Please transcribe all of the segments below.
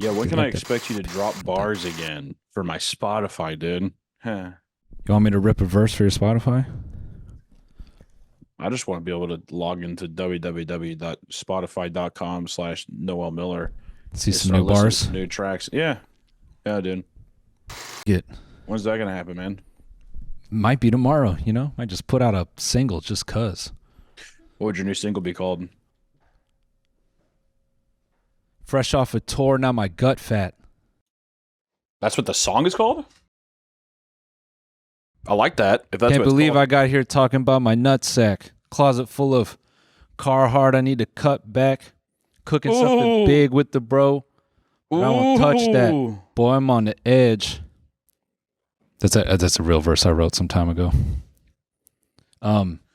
Yeah, when can I expect you to drop bars again for my Spotify, dude? Huh. You want me to rip a verse for your Spotify? I just want to be able to log into www.spotify.com/Noel Miller. See some new bars? Some new tracks. Yeah, dude. When's that gonna happen, man? Might be tomorrow, you know? I just put out a single just cuz. What would your new single be called? Fresh off a tour, now my gut fat. That's what the song is called? I like that. If that's Can't what believe I got here talking about my nutsack. Closet full of Carhartt I need to cut back. Cooking something big with the bro. I won't touch that. Boy, I'm on the edge. That's a real verse I wrote some time ago.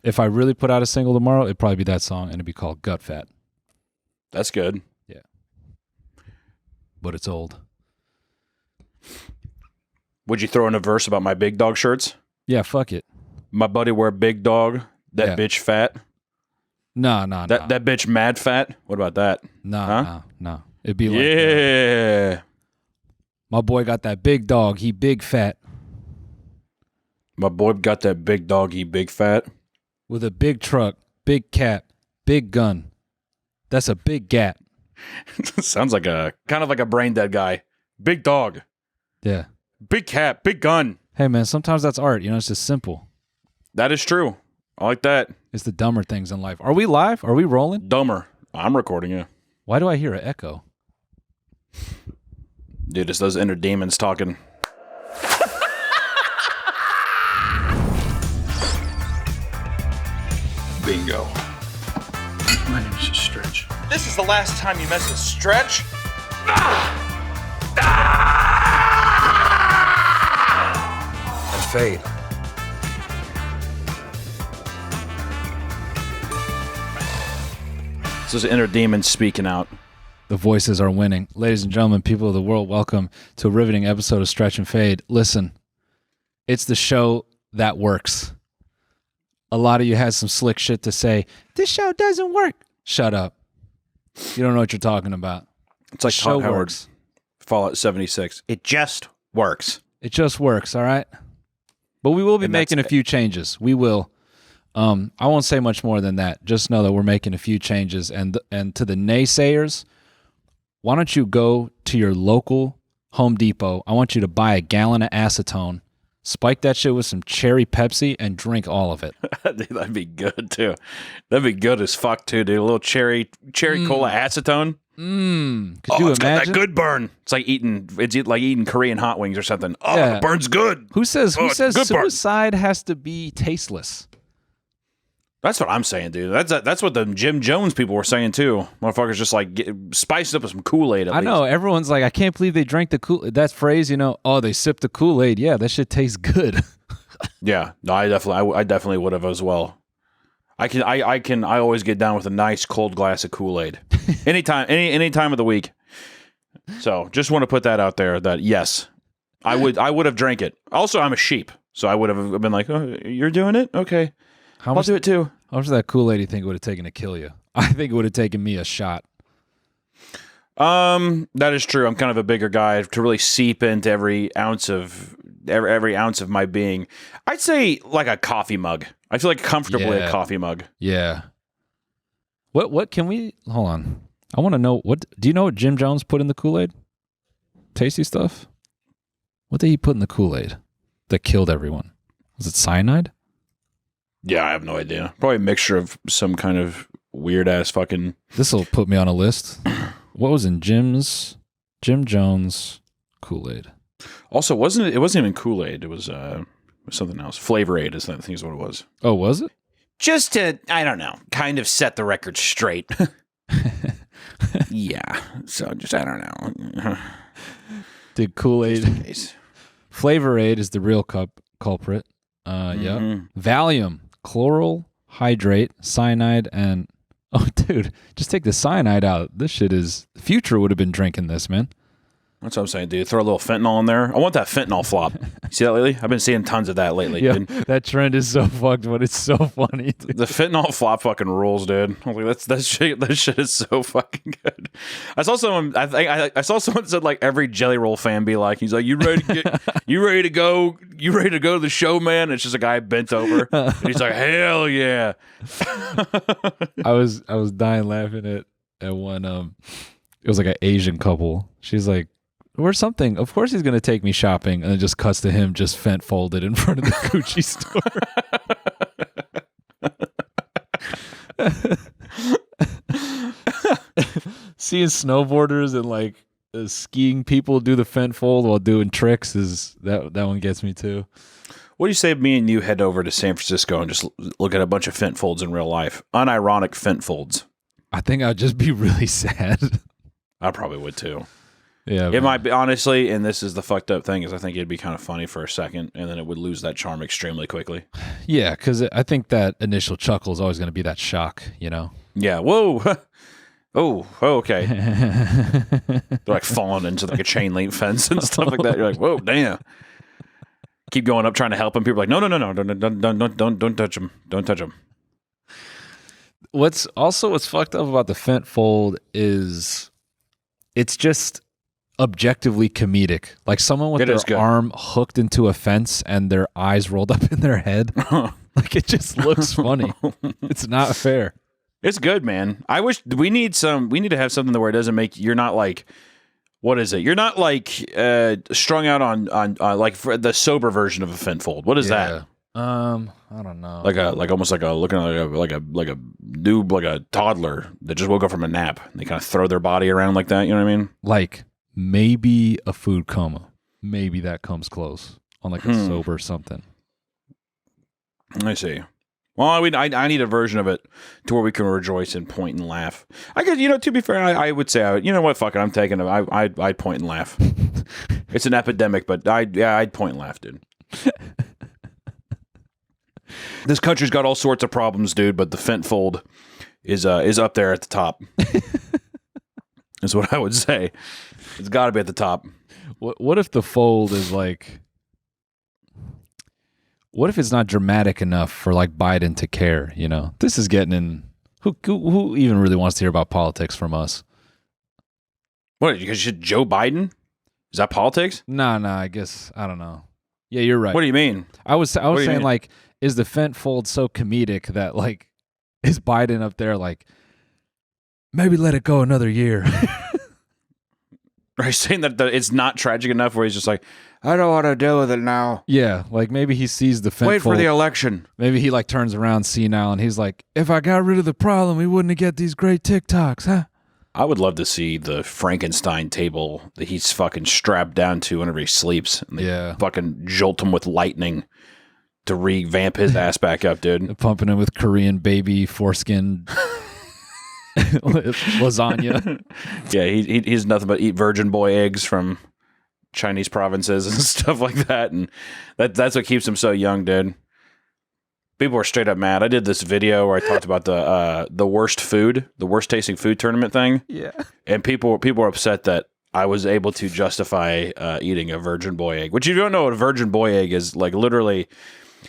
If I really put out a single tomorrow, it'd probably be that song, and it'd be called Gut Fat. That's good. Yeah. But it's old. Would you throw in a verse about my big dog shirts? Yeah, fuck it. My buddy wear big dog. That bitch fat. No. That bitch mad fat. What about that? No. It'd be like, my boy got that big dog. He big fat. My boy got that big dog. He big fat. With a big truck, big cap, big gun. That's a big gap. Sounds like kind of like a brain dead guy. Big dog. Yeah. Big cap, big gun. Hey, man, sometimes that's art. You know, it's just simple. That is true. I like that. It's the dumber things in life. Are we live? Are we rolling? Dumber. I'm recording you. Why do I hear an echo? Dude, it's those inner demons talking. Bingo. My name's Stretch. This is the last time you mess with Stretch. And fade. It's those inner demons speaking out. The voices are winning. Ladies and gentlemen, people of the world, welcome to a riveting episode of Stretch and Fade. Listen, it's the show that works. A lot of you had some slick shit to say. This show doesn't work. Shut up. You don't know what you're talking about. It's like show Todd Howard, works. Fallout 76. It just works. It just works, all right? But we will be making a few changes. We will. I won't say much more than that. Just know that we're making a few changes. And to the naysayers, why don't you go to your local Home Depot? I want you to buy a gallon of acetone, spike that shit with some cherry Pepsi, and drink all of it. Dude, that'd be good, too. That'd be good as fuck, too, dude. A little cherry cola acetone. Could you it's imagine? got that good burn. It's like eating Korean hot wings or something. Oh, Yeah. it burns good. Who says good burn. suicide has to be tasteless? That's what I'm saying, dude. That's what the Jim Jones people were saying, too. Motherfuckers just like spiced up with some Kool-Aid at I least. know. Everyone's like, I can't believe they drank the Kool-Aid. That phrase, you know, they sipped the Kool-Aid. Yeah, that shit tastes good. Yeah. No, I definitely would have as well. I always get down with a nice cold glass of Kool-Aid. Anytime, any time of the week. So just want to put that out there that yes, I would have drank it. Also, I'm a sheep. So I would have been like, oh, you're doing it? Okay. I'll do it too. How much of that Kool-Aid do you think it would have taken to kill you? I think it would have taken me a shot. That is true. I'm kind of a bigger guy to really seep into every ounce of my being. I'd say like a coffee mug. I feel like comfortably a coffee mug. Yeah. What can we hold on? I want to know do you know what Jim Jones put in the Kool-Aid? Tasty stuff? What did he put in the Kool-Aid that killed everyone? Was it cyanide? Yeah, I have no idea. Probably a mixture of some kind of weird ass fucking. This'll put me on a list. What was in Jim Jones Kool-Aid? Also, it wasn't even Kool-Aid. It was something else. Flavor Aid is what it was. Oh, was it? Just to, I don't know, kind of set the record straight. Yeah. So just, I don't know. Did Kool-Aid? Flavor Aid is the real culprit. Yeah. Valium, chloral hydrate, cyanide, and dude, just take the cyanide out. This shit is Future would have been drinking this, man. That's what I'm saying, dude. Throw a little fentanyl in there. I want that fentanyl flop. You see that lately? I've been seeing tons of that lately. Yeah, Dude. that trend is so fucked, but it's so funny. Dude. The fentanyl flop fucking rules, dude. I was like, that shit is so fucking good. I saw someone. I saw someone said like every Jelly Roll fan be like, he's like, you ready to go to the show, man? And it's just a guy bent over, and he's like, hell yeah. I was dying laughing at one. It was like an Asian couple. She's like, "Where's something? Of course he's gonna take me shopping," and it just cuts to him just fent folded in front of the Gucci store. Seeing snowboarders and like skiing people do the fent fold while doing tricks is that one gets me too. What do you say if me and you head over to San Francisco and just look at a bunch of fent folds in real life? Unironic fent folds. I think I'd just be really sad. I probably would too. Yeah, it might be, honestly, and this is the fucked up thing, is I think it'd be kind of funny for a second, and then it would lose that charm extremely quickly. Yeah, because I think that initial chuckle is always going to be that shock, you know? Yeah, whoa. Oh, okay. They're like falling into like a chain link fence and stuff like that. You're like, whoa, damn. Keep going up trying to help them. People are like, no, don't touch them. Don't touch them. What's fucked up about the fent fold is it's just objectively comedic. Like someone with their arm hooked into a fence and their eyes rolled up in their head. Like it just looks funny. It's not fair. It's good, man. I wish we need to have something where it doesn't make, you're not like, what is it? You're not like strung out on like for the sober version of a fent fold. What is that? I don't know. Like almost like looking like a noob, like a toddler that just woke up from a nap. And they kind of throw their body around like that. You know what I mean? Like maybe a food coma. Maybe that comes close on like a sober something. I see. Well, I need a version of it to where we can rejoice and point and laugh. I guess, to be fair, I would say, you know what, fuck it, I'm taking it. I'd point and laugh. It's an epidemic, but I'd point and laugh, dude. This country's got all sorts of problems, dude, but the fent fold is up there at the top. Is what I would say. It's got to be at the top. What if the fold is like? What if it's not dramatic enough for like Biden to care? This is getting in. Who even really wants to hear about politics from us? What? Because Joe Biden? Is that politics? Nah. I guess I don't know. Yeah, you're right. What do you mean? I was saying like, is the fent fold so comedic that like, is Biden up there like, maybe let it go another year? Are you saying that it's not tragic enough where he's just like, I don't want to deal with it now? Yeah, like maybe he sees the fent fold. Wait for the election. Maybe he like turns around senile and he's like, if I got rid of the problem, we wouldn't get these great TikToks, huh? I would love to see the Frankenstein table that he's fucking strapped down to whenever he sleeps. And they fucking jolt him with lightning to revamp his ass back up, dude. Pumping him with Korean baby foreskin lasagna. Yeah, he's nothing but eat Virgin Boy eggs from Chinese provinces and stuff like that, and that's what keeps him so young, dude. People are straight up mad. I did this video where I talked about the worst tasting food tournament thing. Yeah, and people were upset that I was able to justify eating a Virgin Boy egg. Which, if you don't know what a Virgin Boy egg is, like literally,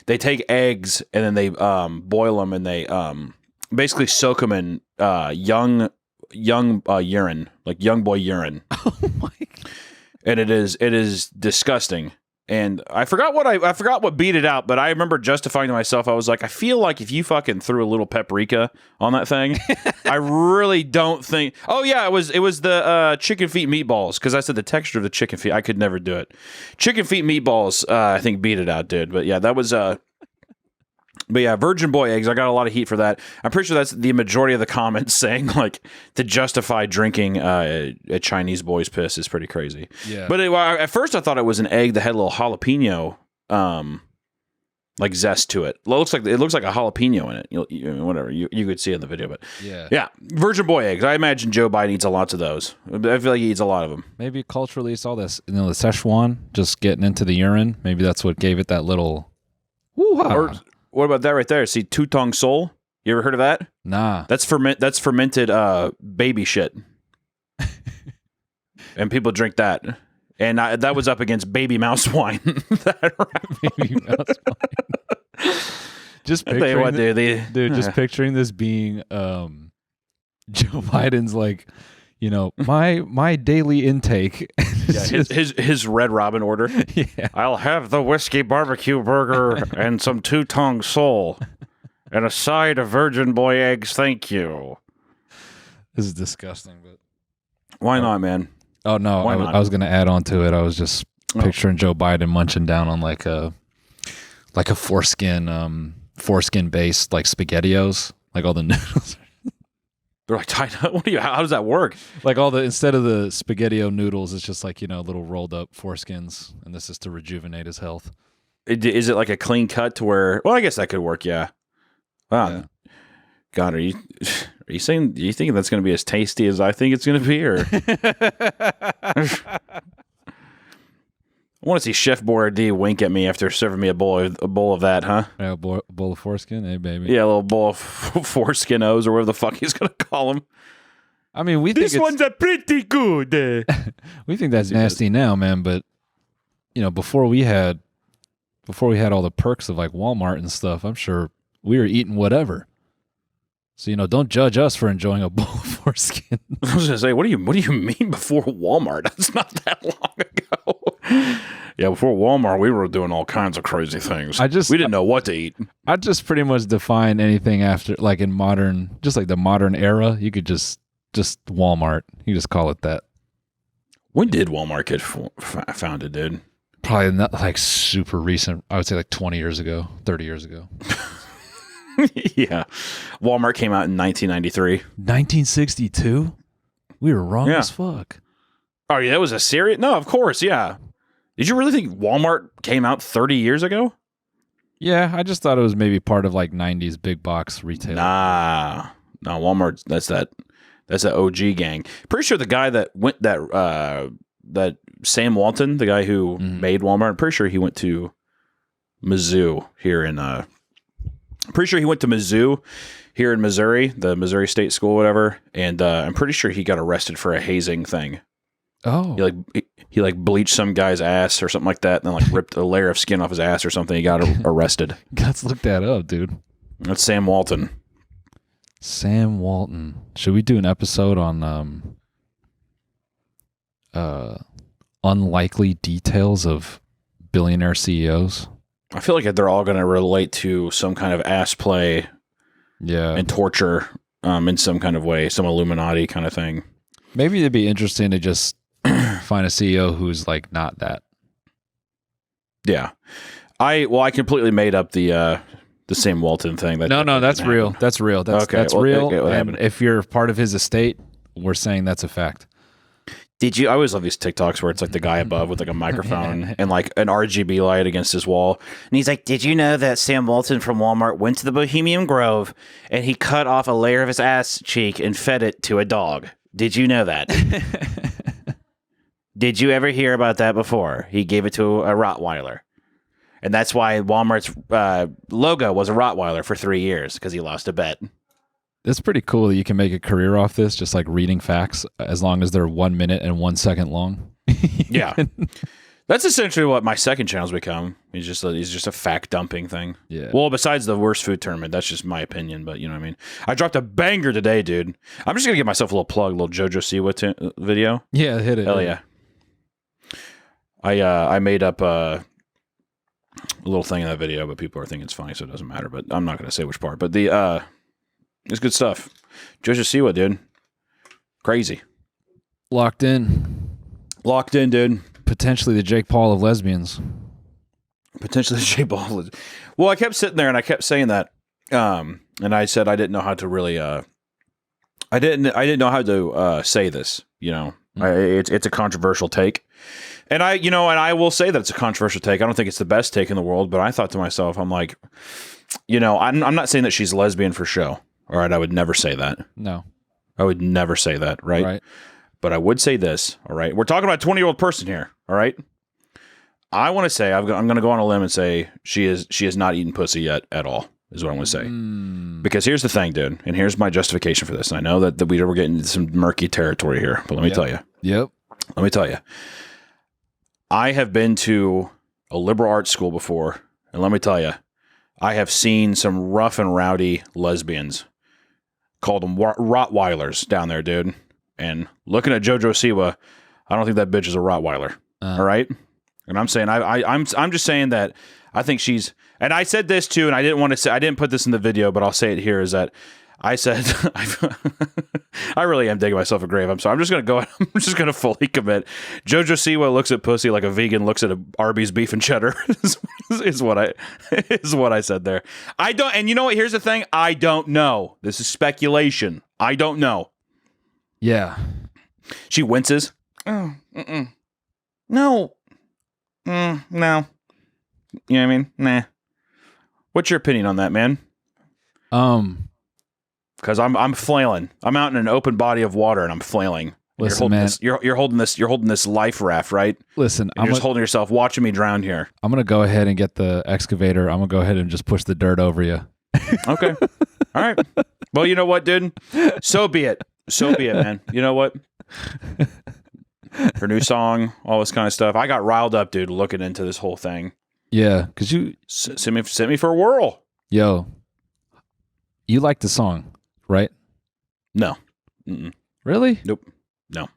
they take eggs and then they boil them and they basically soak them in young urine, like young boy urine. Oh my God. And it is disgusting. And I forgot what beat it out, but I remember justifying to myself, I was like, I feel like if you fucking threw a little paprika on that thing, I really don't think. Oh yeah, it was the chicken feet meatballs, because I said the texture of the chicken feet, I could never do it. Chicken feet meatballs, I think beat it out, dude. But yeah, that was But yeah, Virgin Boy eggs, I got a lot of heat for that. I'm pretty sure that's the majority of the comments saying, like, to justify drinking a Chinese boy's piss is pretty crazy. Yeah. But at first I thought it was an egg that had a little jalapeno, like zest to it. It looks like a jalapeno in it. Whatever. You could see it in the video, but yeah. Virgin Boy eggs. I imagine Joe Biden eats a lot of those. I feel like he eats a lot of them. Maybe culturally it's all this, the Szechuan, just getting into the urine. Maybe that's what gave it that little woo-ha. What about that right there? See, Tutong Sol? You ever heard of that? Nah. That's fermented baby shit. And people drink that. And that was up against baby mouse wine. Baby mouse wine. Just picturing what, dude, just picturing this being Joe Biden's like, my daily intake. Yeah, his Red Robin order. Yeah. I'll have the whiskey barbecue burger and some two-tongue sole and a side of virgin boy eggs, thank you. This is disgusting, but Why not, man? oh no, Why not? I was gonna add on to it. I was just picturing Joe Biden munching down on like a foreskin based like SpaghettiOs, like all the noodles. They're like, how does that work? Like instead of the SpaghettiO noodles, it's just like, little rolled up foreskins, and this is to rejuvenate his health. Is it like a clean cut to where? Well, I guess that could work. Yeah. Wow. Yeah. God, are you saying? Do you think that's going to be as tasty as I think it's going to be, or? I want to see Chef Boyardee wink at me after serving me a bowl of that, huh? Yeah, a bowl of foreskin, hey baby. Yeah, a little bowl of foreskin O's or whatever the fuck he's going to call them. I mean, This one's a pretty good. We think that's nasty now, man. But before we had all the perks of like Walmart and stuff, I'm sure we were eating whatever. So don't judge us for enjoying a bowl of foreskin. I was gonna say, what do you mean before Walmart? That's not that long ago. Yeah, before Walmart, we were doing all kinds of crazy things. We didn't know what to eat. I just pretty much define anything after, like in modern, just like the modern era. You could just Walmart. You just call it that. When did Walmart get founded, dude? Probably not like super recent. I would say like 20 years ago, 30 years ago. Yeah. Walmart came out in 1993. 1962? We were wrong as fuck. Oh, yeah, that was a serious? No, of course, yeah. Did you really think Walmart came out 30 years ago? Yeah, I just thought it was maybe part of like 90s big box retail. Nah. No, Walmart, that's that OG gang. Pretty sure the guy that went that Sam Walton, the guy who made Walmart, I'm pretty sure he went to Mizzou here in pretty sure he went to Mizzou here in Missouri, the Missouri State School, whatever. And I'm pretty sure he got arrested for a hazing thing. Oh, he bleached some guy's ass or something like that, and then like ripped a layer of skin off his ass or something. He got arrested. Let's look that up, dude. That's Sam Walton. Sam Walton. Should we do an episode on unlikely details of billionaire CEOs? I feel like they're all going to relate to some kind of ass play, and torture, in some kind of way, some Illuminati kind of thing. Maybe it'd be interesting to just find a CEO who's like not that. Yeah, I completely made up the Sam Walton thing. No, that's real. That's real. That's real. Okay, and if you're part of his estate, we're saying that's a fact. Did you? I always love these TikToks where it's like the guy above with like a microphone and like an RGB light against his wall, and he's like, "Did you know that Sam Walton from Walmart went to the Bohemian Grove and he cut off a layer of his ass cheek and fed it to a dog? Did you know that? Did you ever hear about that before? He gave it to a Rottweiler, and that's why Walmart's logo was a Rottweiler for 3 years because he lost a bet." It's pretty cool that you can make a career off this, just like reading facts, as long as they're 1 minute and 1 second long. Yeah, that's essentially what my second channel's become. He's just a fact dumping thing. Yeah. Well, besides the worst food tournament, that's just my opinion. But you know what I mean. I dropped a banger today, dude. I'm just gonna give myself a little plug, a little JoJo Siwa video. Yeah, hit it. Hell yeah. I made up a little thing in that video, but people are thinking it's funny, so it doesn't matter. But I'm not gonna say which part. But it's good stuff. JoJo Siwa, dude. Crazy. Locked in, dude. Potentially the Jake Paul of lesbians. Potentially the Jake Paul. Well, I kept sitting there and I kept saying that, and I said I didn't know how to really. I didn't know how to say this. You know, it's a controversial take, and I will say that it's a controversial take. I don't think it's the best take in the world, but I thought to myself, I'm like, I'm not saying that she's lesbian for show. All right, I would never say that. No. I would never say that, right? Right. But I would say this, all right? We're talking about a 20-year-old person here, all right? I want to say, I'm going to go on a limb and say she is not eaten pussy yet at all, is what I'm going to say. Because here's the thing, dude, and here's my justification for this. And I know that we're getting into some murky territory here, but let me tell you. Yep. Let me tell you. I have been to a liberal arts school before, and let me tell you, I have seen some rough and rowdy lesbians. Called them Rottweilers down there, dude. And looking at JoJo Siwa, I don't think that bitch is a Rottweiler. All right? And I'm saying, I'm just saying that I think she's, and I said this too, and I didn't want to say, I didn't put this in the video, but I'll say it here, is that I said, I really am digging myself a grave. I'm sorry. I'm just going to fully commit. JoJo Siwa looks at pussy like a vegan looks at a Arby's beef and cheddar is what I said there. I don't, and you know what? Here's the thing. I don't know. This is speculation. I don't know. Yeah. She winces. Oh, no. No. You know what I mean? Nah. What's your opinion on that, man? Because I'm flailing. I'm out in an open body of water and I'm flailing. Listen, man, you're holding this life raft, right? Listen, you're just holding yourself, watching me drown here. I'm gonna go ahead and get the excavator. I'm gonna go ahead and just push the dirt over you. Okay. All right. Well, you know what, dude? So be it. So be it, man. You know what? Her new song, all this kind of stuff. I got riled up, dude, looking into this whole thing. Yeah, because you sent me for a whirl. Yo, you like the song, right? No. Mm-mm. Really? Nope. No.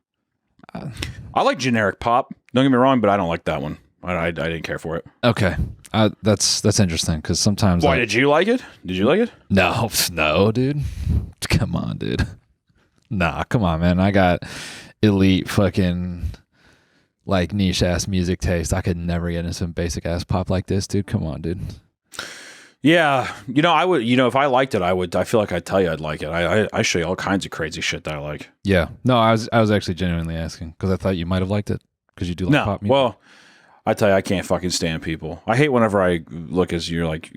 I like generic pop. Don't get me wrong, but I don't like that one. I didn't care for it. Okay. That's interesting because sometimes. Why did you like it? Did you like it? No, dude. Come on, dude. Nah, come on, man. I got elite fucking like niche ass music taste. I could never get into some basic ass pop like this, dude. Come on, dude. Yeah, I would. If I liked it, I would. I feel like I'd tell you I'd like it. I show you all kinds of crazy shit that I like. Yeah. No, I was actually genuinely asking because I thought you might have liked it because you do like pop music. Well, I tell you, I can't fucking stand people. I hate whenever I look as you're like,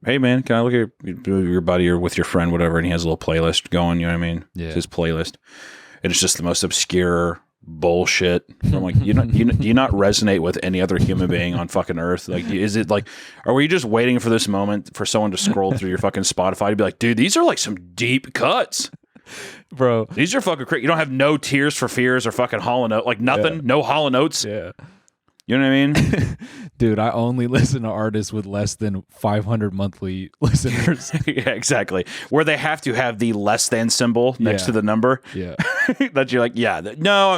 hey man, can I look at your buddy or with your friend, whatever, and he has a little playlist going. You know what I mean? Yeah. It's his playlist, and it's just the most obscure bullshit. I'm like, do you not resonate with any other human being on fucking earth? Like, is it like, are we just waiting for this moment for someone to scroll through your fucking Spotify to be like, dude, these are like some deep cuts, bro? These are fucking crazy. You don't have no Tears for Fears or fucking Hall & Oates, like nothing, no Hall & Oates. Yeah. You know what I mean? Dude, I only listen to artists with less than 500 monthly listeners. Yeah, exactly. Where they have to have the less than symbol next to the number. Yeah. That you're like, no,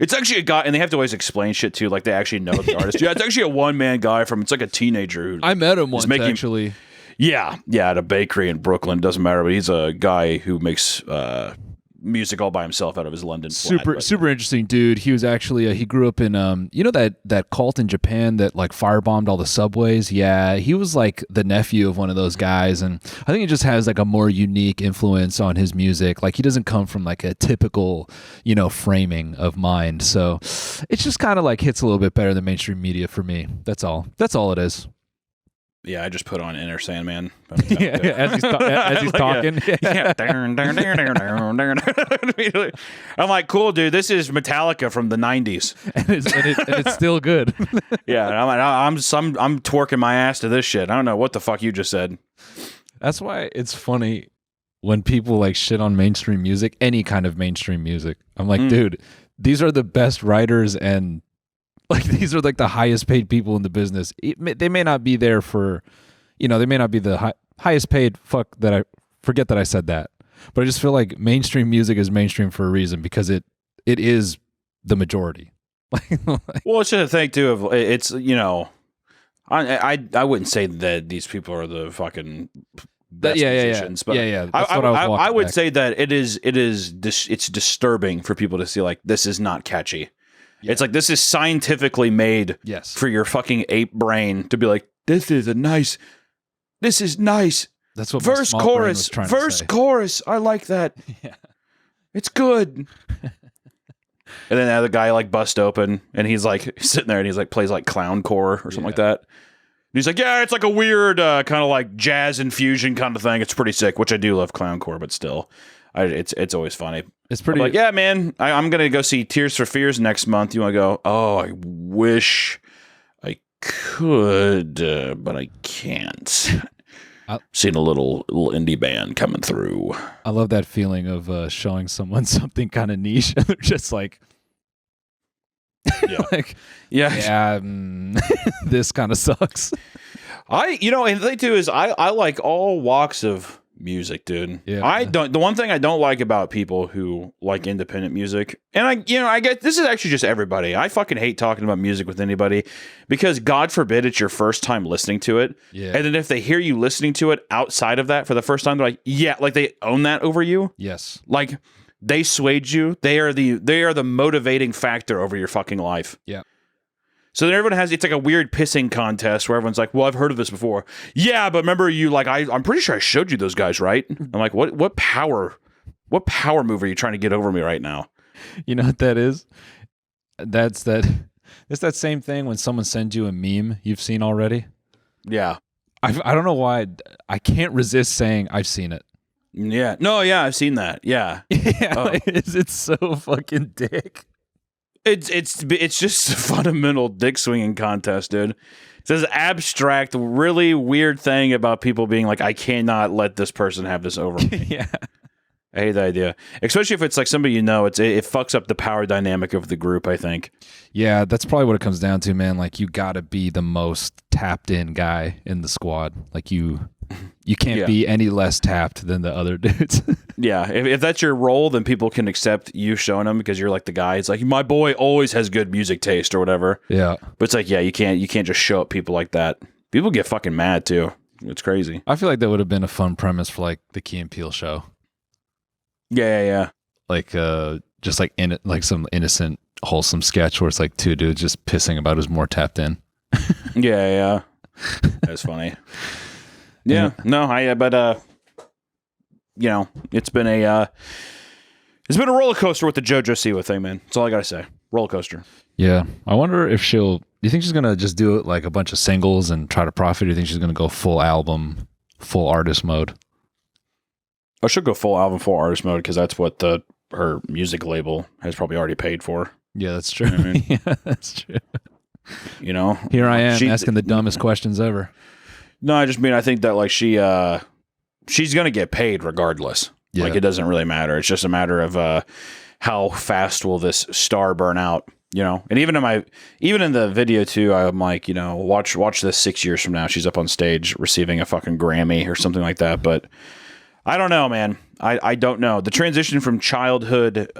it's actually a guy, and they have to always explain shit too, like they actually know the artist. Yeah, it's actually a one-man guy it's like a teenager who I met him once, actually. Yeah, at a bakery in Brooklyn. Doesn't matter, but he's a guy who makes music all by himself out of his London flat. Super interesting dude. He was actually he grew up in that cult in Japan that like firebombed all the subways. Yeah, he was like the nephew of one of those guys, and I think it just has like a more unique influence on his music. Like he doesn't come from like a typical framing of mind, so it's just kind of like hits a little bit better than mainstream media for me. That's all it is. Yeah, I just put on Inner Sandman. As he's talking. Yeah. I'm like, cool, dude. This is Metallica from the 90s. and it's still good. Yeah, and I'm twerking my ass to this shit. I don't know what the fuck you just said. That's why it's funny when people like shit on mainstream music, any kind of mainstream music. I'm like, dude, these are the best writers and like these are like the highest paid people in the business. They may not be there for, they may not be the highest paid. I forget that I said that, but I just feel like mainstream music is mainstream for a reason because it is the majority. Well, it's just a thing too of it's I wouldn't say that these people are the fucking best musicians, but yeah. I would say that it's disturbing for people to see like this is not catchy. Yeah. It's like this is scientifically made for your fucking ape brain to be like, this is nice. That's what verse chorus. I like that. Yeah. It's good. And then the other guy like bust open and he's like sitting there and he's like plays like clowncore or something like that. And he's like, yeah, it's like a weird kind of like jazz infusion kind of thing. It's pretty sick, which I do love clowncore, but still, it's always funny. It's pretty. I'm like, yeah, man, I'm gonna go see Tears for Fears next month. You want to go? Oh, I wish I could, but I can't. Seen a little indie band coming through. I love that feeling of showing someone something kind of niche, and they're just like, Like, yeah. This kind of sucks. And the thing too is I like all walks of music, dude. Yeah. The one thing I don't like about people who like independent music, and I get this is actually just everybody. I fucking hate talking about music with anybody because God forbid it's your first time listening to it. Yeah. And then if they hear you listening to it outside of that for the first time, they're like, yeah, like they own that over you. Yes. Like they swayed you. They are the motivating factor over your fucking life. Yeah. So then everyone it's like a weird pissing contest where everyone's like, well, I've heard of this before. Yeah, but remember you like, I'm pretty sure I showed you those guys, right? I'm like, what power move are you trying to get over me right now? You know what that is? It's that same thing when someone sends you a meme you've seen already. Yeah. I don't know why I can't resist saying I've seen it. Yeah. No, yeah, I've seen that. Yeah. Yeah. It's so fucking dick. It's just a fundamental dick swinging contest, dude. It's this abstract, really weird thing about people being like, I cannot let this person have this over me. Yeah. I hate the idea, especially if it's like somebody it fucks up the power dynamic of the group, I think. Yeah, that's probably what it comes down to, man. Like, you got to be the most tapped in guy in the squad. Like, you can't be any less tapped than the other dudes. Yeah, if that's your role, then people can accept you showing them because you're like the guy. It's like, my boy always has good music taste or whatever. Yeah. But it's like, yeah, you can't just show up people like that. People get fucking mad too. It's crazy. I feel like that would have been a fun premise for like the Key and Peele show. Yeah. Like just like like some innocent, wholesome sketch where it's like two dudes just pissing about who's more tapped in. Yeah. That's funny. Yeah. No, but it's been a roller coaster with the JoJo Siwa thing, man. That's all I gotta say. Roller coaster. Yeah. I wonder if do you think she's gonna just do it like a bunch of singles and try to profit, or do you think she's gonna go full album, full artist mode? I should go full album, full artist mode because that's what her music label has probably already paid for. Yeah, that's true. You know what I mean? Yeah, that's true. Here I am asking the dumbest questions ever. No, I just mean I think that like she's gonna get paid regardless. Yeah. Like it doesn't really matter. It's just a matter of how fast will this star burn out. And even in the video too, I'm like, watch this 6 years from now. She's up on stage receiving a fucking Grammy or something like that. But I don't know, man. I don't know. The transition from childhood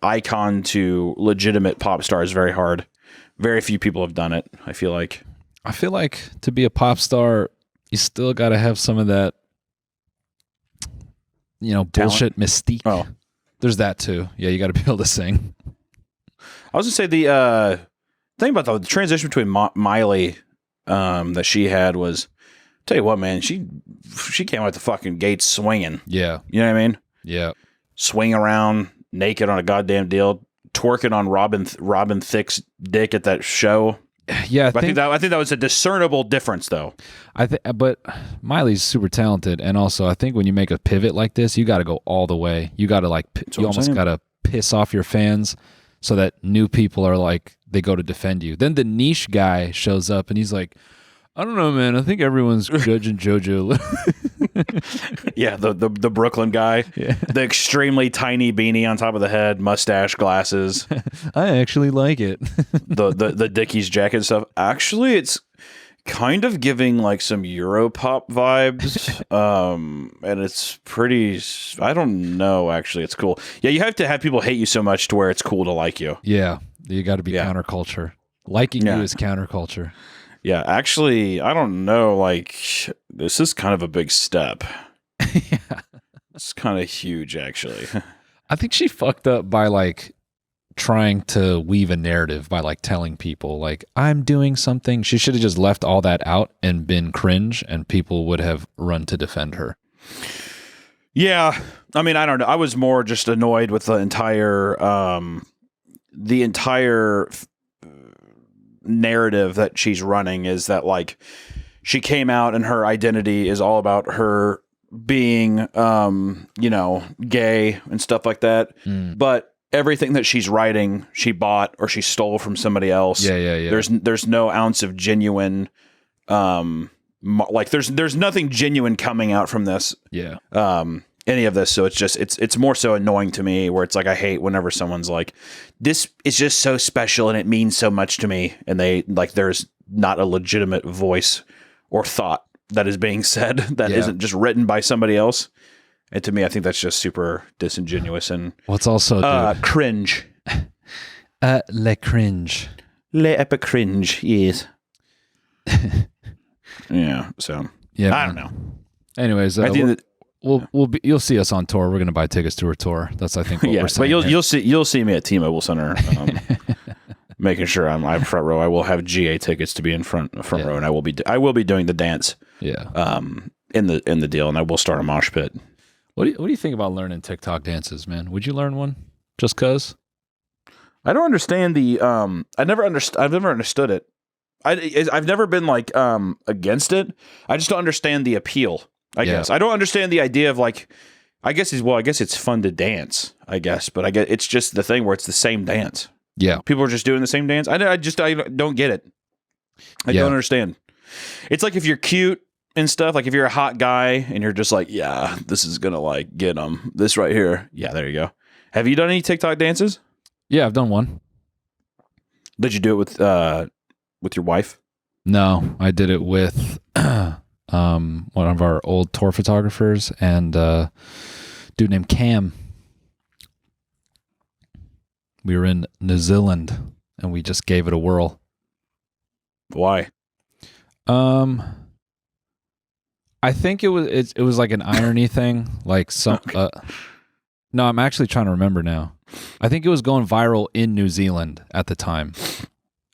icon to legitimate pop star is very hard. Very few people have done it, I feel like. I feel like to be a pop star, you still got to have some of that, bullshit mystique. Oh. There's that too. Yeah, you got to be able to sing. I was going to say the thing about the transition between Miley that she had was, tell you what, man, she came out the fucking gates swinging. Yeah. You know what I mean? Yeah. Swing around naked on a goddamn deal, twerking on Robin Thicke's dick at that show. Yeah, I think that was a discernible difference, though. But Miley's super talented, and also I think when you make a pivot like this, you got to go all the way. You got to you almost got to piss off your fans so that new people are like they go to defend you. Then the niche guy shows up, and he's like, I don't know, man. I think everyone's judging JoJo. Yeah, the Brooklyn guy. Yeah. The extremely tiny beanie on top of the head, mustache, glasses. I actually like it. the Dickies jacket and stuff. Actually, it's kind of giving like some Europop vibes. And it's pretty, I don't know, actually. It's cool. Yeah, you have to have people hate you so much to where it's cool to like you. Yeah, you got to be counterculture. Liking you is counterculture. Yeah, actually, I don't know. Like, this is kind of a big step. Yeah. It's kind of huge, actually. I think she fucked up by like trying to weave a narrative by like telling people like I'm doing something. She should have just left all that out and been cringe, and people would have run to defend her. Yeah, I mean, I don't know. I was more just annoyed with the entire narrative that she's running is that like she came out and her identity is all about her being gay and stuff like that, but everything that she's writing she bought or she stole from somebody else. Yeah. There's no ounce of genuine there's nothing genuine coming out from this. Yeah. any of this. So it's more so annoying to me, where it's like I hate whenever someone's like, this is just so special and it means so much to me, and they like there's not a legitimate voice or thought that is being said that isn't just written by somebody else. And to me, I think that's just super disingenuous and what's also cringe. Le cringe. Le epic cringe, yes. Yeah. So yeah, I don't know. Anyways, I think that, you'll see us on tour. We're going to buy tickets to her tour. That's I think what we're saying. But you'll see me at T-Mobile Center, making sure I'm front row. I will have GA tickets to be in front row, and I will be doing the dance. Yeah. In the deal, and I will start a mosh pit. What do you think about learning TikTok dances, man? Would you learn one just cause? I don't understand the I've never understood it. I've never been like against it. I just don't understand the appeal. I guess I don't understand the idea of like. I guess it's fun to dance. I guess, but I guess it's just the thing where it's the same dance. Yeah, people are just doing the same dance. I don't get it. I don't understand. It's like if you're cute and stuff, like if you're a hot guy and you're just like, yeah, this is gonna like get them. This right here. Yeah, there you go. Have you done any TikTok dances? Yeah, I've done one. Did you do it with your wife? No, I did it with one of our old tour photographers and a dude named Cam. We were in New Zealand and we just gave it a whirl. Why? I think it was like an irony thing, like some. No, I'm actually trying to remember now. I think it was going viral in New Zealand at the time,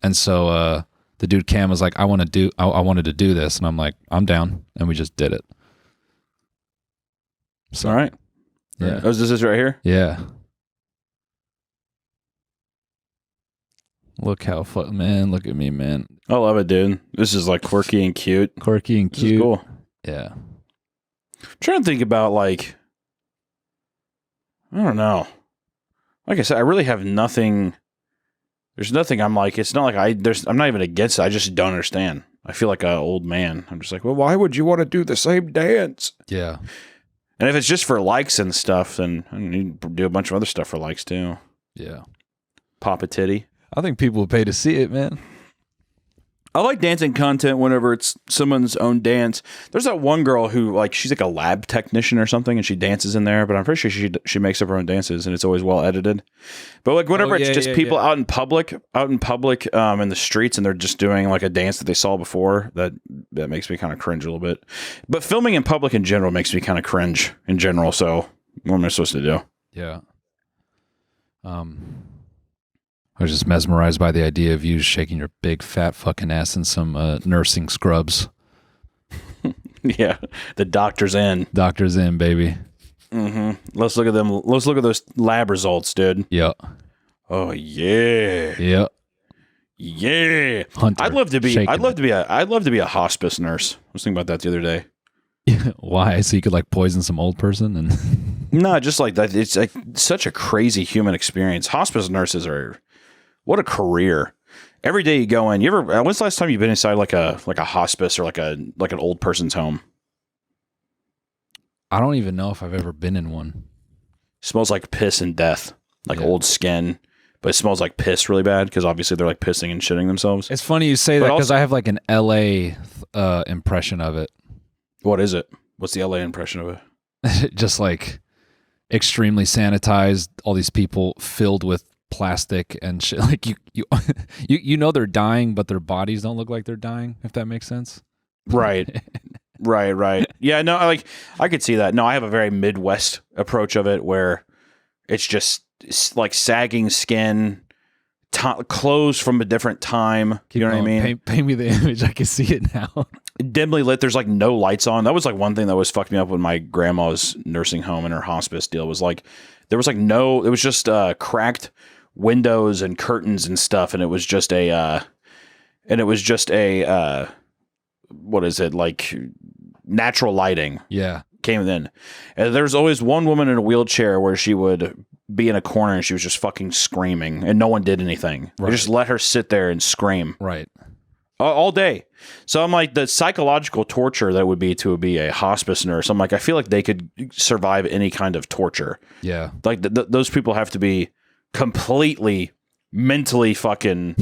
and so the dude Cam was like, I wanted to do this, and I'm like, I'm down, and we just did it. So, all right. Yeah. Oh, is this right here? Yeah. Look how fun, man. Look at me, man. I love it, dude. This is like quirky and cute. Quirky and This cute. is cool. Yeah. I'm trying to think about like, I don't know. Like I said, I really have nothing. There's nothing I'm like, it's not like I'm not even against it. I just don't understand. I feel like an old man. I'm just like, well, why would you want to do the same dance? Yeah. And if it's just for likes and stuff, then I need to do a bunch of other stuff for likes too. Yeah. Pop a titty. I think people would pay to see it, man. I like dancing content whenever it's someone's own dance. There's that one girl who like she's like a lab technician or something, and she dances in there. But I'm pretty sure she makes up her own dances, and it's always well edited. But like whenever it's just people out in public, in the streets, and they're just doing like a dance that they saw before, that makes me kind of cringe a little bit. But filming in public in general makes me kind of cringe in general. So what am I supposed to do? Yeah. I was just mesmerized by the idea of you shaking your big fat fucking ass in some nursing scrubs. Yeah, the doctor's in. Doctor's in, baby. Mm-hmm. Let's look at them. Let's look at those lab results, dude. Yep. Oh yeah. Yep. Yeah. Hunter, I'd love to be a hospice nurse. I was thinking about that the other day. Why? So you could like poison some old person and No, just like that. It's like such a crazy human experience. Hospice nurses are. What a career! Every day you go in. When's the last time you've been inside like a hospice or like an old person's home? I don't even know if I've ever been in one. Smells like piss and death, like old skin, but it smells like piss really bad because obviously they're like pissing and shitting themselves. It's funny you say that because I have like an LA impression of it. What is it? What's the LA impression of it? Just like extremely sanitized. All these people filled with plastic and shit. Like you know they're dying, but their bodies don't look like they're dying. If that makes sense. Right. Right. Yeah. No. I could see that. No, I have a very Midwest approach of it where it's just like sagging skin, clothes from a different time. You know what I mean? Paint me the image. I can see it now. Dimly lit. There's like no lights on. That was like one thing that was fucked me up with my grandma's nursing home and her hospice deal was like there was like no. It was just cracked windows and curtains and stuff, and it was just a what is it, like natural lighting. Yeah. Came in. And there's always one woman in a wheelchair where she would be in a corner and she was just fucking screaming and no one did anything. Right. They just let her sit there and scream. Right. all day. So I'm like, the psychological torture that would be to be a hospice nurse. I'm like, I feel like they could survive any kind of torture. Yeah. Like those people have to be completely mentally fucking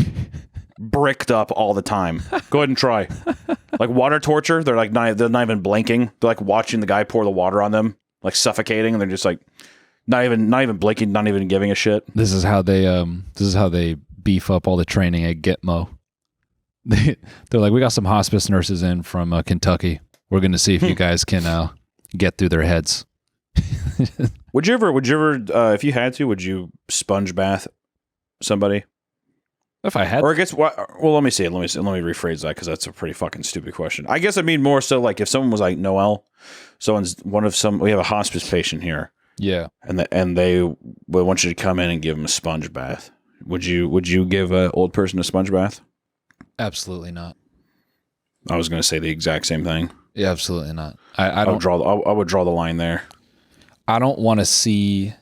bricked up all the time. Go ahead and try. Like water torture. They're not even blinking. They're like watching the guy pour the water on them, like suffocating, and they're just like not even blinking, not even giving a shit. This is how they beef up all the training at Gitmo. They're like, we got some hospice nurses in from Kentucky. We're going to see if you guys can get through their heads. Would you ever, if you had to, would you sponge bath somebody? If I had, or I guess, well, let me rephrase that because that's a pretty fucking stupid question. I guess I mean more so like if someone was like Noel, we have a hospice patient here. Yeah, and they would want you to come in and give them a sponge bath. Would you give an old person a sponge bath? Absolutely not. I was going to say the exact same thing. Yeah, absolutely not. I would draw the line there. I don't want to see,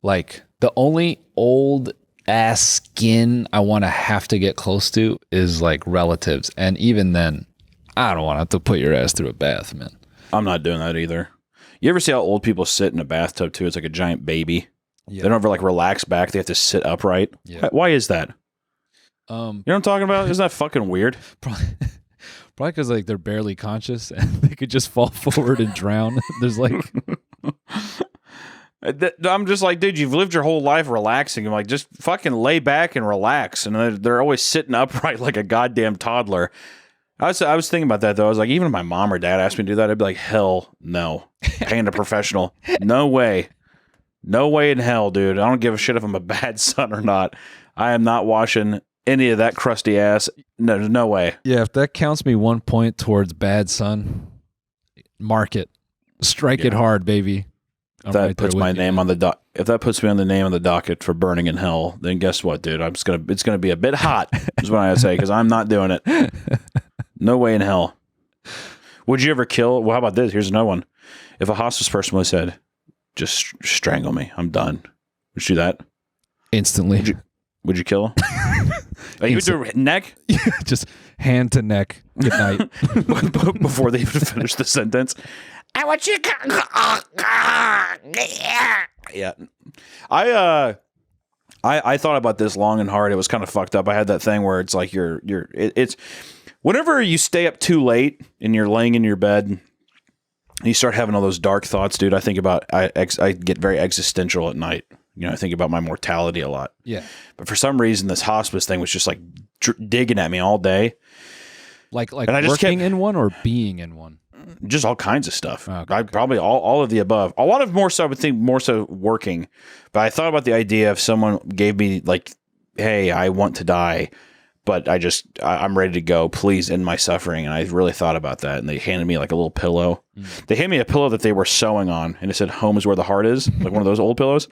like, the only old ass skin I want to have to get close to is like relatives, and even then, I don't want to have to put your ass through a bath, man. I'm not doing that either. You ever see how old people sit in a bathtub too? It's like a giant baby. Yeah. They don't ever like relax back. They have to sit upright. Yeah. Why is that? You know what I'm talking about? Isn't that fucking weird? Probably because like they're barely conscious and they could just fall forward and drown. There's like, I'm just like, dude, you've lived your whole life relaxing. I'm like, just fucking lay back and relax. And they're always sitting upright like a goddamn toddler. I was thinking about that though. I was like, even if my mom or dad asked me to do that, I'd be like, hell no. Paying a professional. No way. No way in hell, dude. I don't give a shit if I'm a bad son or not. I am not washing any of that crusty ass. No way. Yeah, if that counts me 1 point towards bad son, mark it. Strike it hard, baby. If that puts my name on the if that puts me on the name on the docket for burning in hell, then guess what, dude? It's gonna be a bit hot, is what I say, because I'm not doing it. No way in hell. Would you ever kill? Well, how about this? Here's another one. If a hospice person would have said, just strangle me, I'm done. Would you do that? Instantly. Would you kill? You would do neck? Just hand to neck. Good night. Before they even finish the sentence. I want you to yeah. I thought about this long and hard. It was kind of fucked up. I had that thing where it's like it's whenever you stay up too late and you're laying in your bed and you start having all those dark thoughts, dude. I think about I get very existential at night. You know, I think about my mortality a lot. Yeah. But for some reason, this hospice thing was just like digging at me all day. Like and I just working in one or being in one? Just all kinds of stuff. Okay. I probably all of the above. A lot of more so, I would think more so working. But I thought about the idea if someone gave me like, hey, I want to die, but I'm ready to go. Please end my suffering. And I really thought about that. And they handed me like a little pillow. They handed me a pillow that they were sewing on, and it said "Home is where the heart is," like one of those old pillows.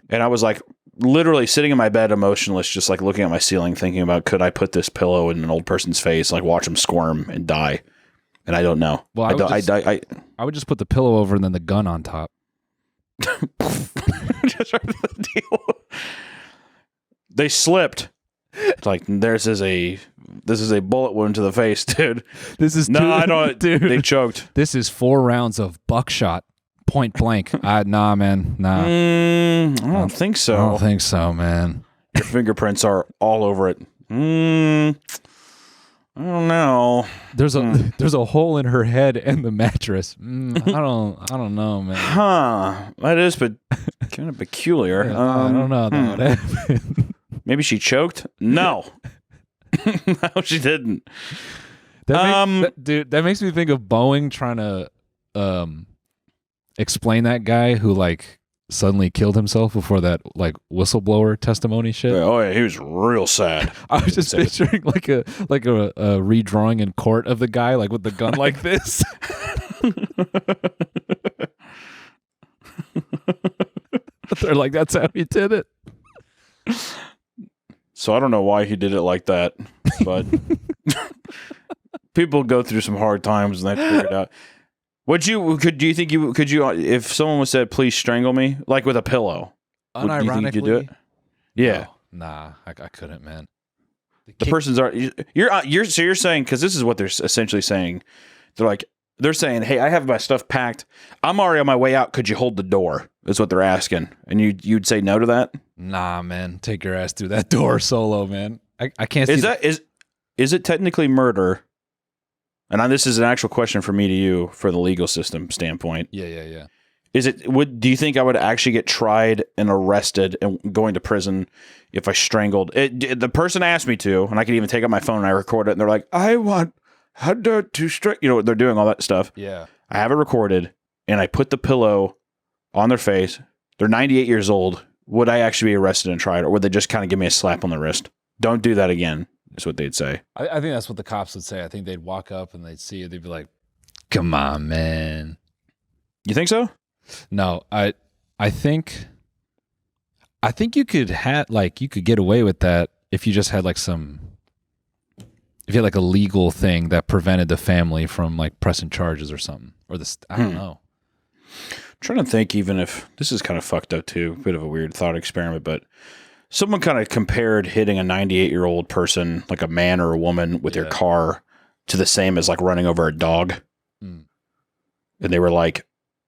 And I was like literally sitting in my bed emotionless, just like looking at my ceiling, thinking about, could I put this pillow in an old person's face, like watch them squirm and die? And I don't know. Well, I would just put the pillow over and then the gun on top. Just right to the deal. They slipped. Like this is a bullet wound to the face, dude. I don't, dude. They choked. This is 4 rounds of buckshot, point blank. Nah, man, nah. I don't think so. I don't think so, man. Your fingerprints are all over it. I don't know. There's a hole in her head and the mattress. I don't know, man. Huh? That is, but kind of peculiar. I don't know. That would happen. Maybe she choked. No, no, she didn't. That makes me think of Boeing trying to explain that guy who like suddenly killed himself before that like whistleblower testimony shit. Oh yeah, he was real sad. I was just picturing like a redrawing in court of the guy like with the gun like this. They're like, that's how he did it. So I don't know why he did it like that, but people go through some hard times and they figure it out. Do you think you could if someone was said, please strangle me, like with a pillow, do you think you could do it? Yeah. No, nah, I couldn't, man. The person's are you're so you're saying, because this is what they're essentially saying. They're saying, hey, I have my stuff packed. I'm already on my way out. Could you hold the door? Is what they're asking, and you'd say no to that? Nah, man, take your ass through that door solo, man. I can't. Is it technically murder? And this is an actual question from me to you for the legal system standpoint. Yeah. Do you think I would actually get tried and arrested and going to prison if I strangled it? The person asked me to, and I could even take out my phone and I record it, and they're like, I want Hunter to strangle. They're doing all that stuff. Yeah. I have it recorded, and I put the pillow on their face. They're 98 years old. Would I actually be arrested and tried, or would they just kind of give me a slap on the wrist? Don't do that again, is what they'd say. I think that's what the cops would say. I think they'd walk up and they'd see it. They'd be like, come on, man. You think so? No, I think you could get away with that if you just had if you had like a legal thing that prevented the family from like pressing charges or something, or I don't know. I'm trying to think, even if this is kind of fucked up too, bit of a weird thought experiment, but someone kind of compared hitting a 98-year-old person, like a man or a woman, with your car to the same as like running over a dog. And they were like,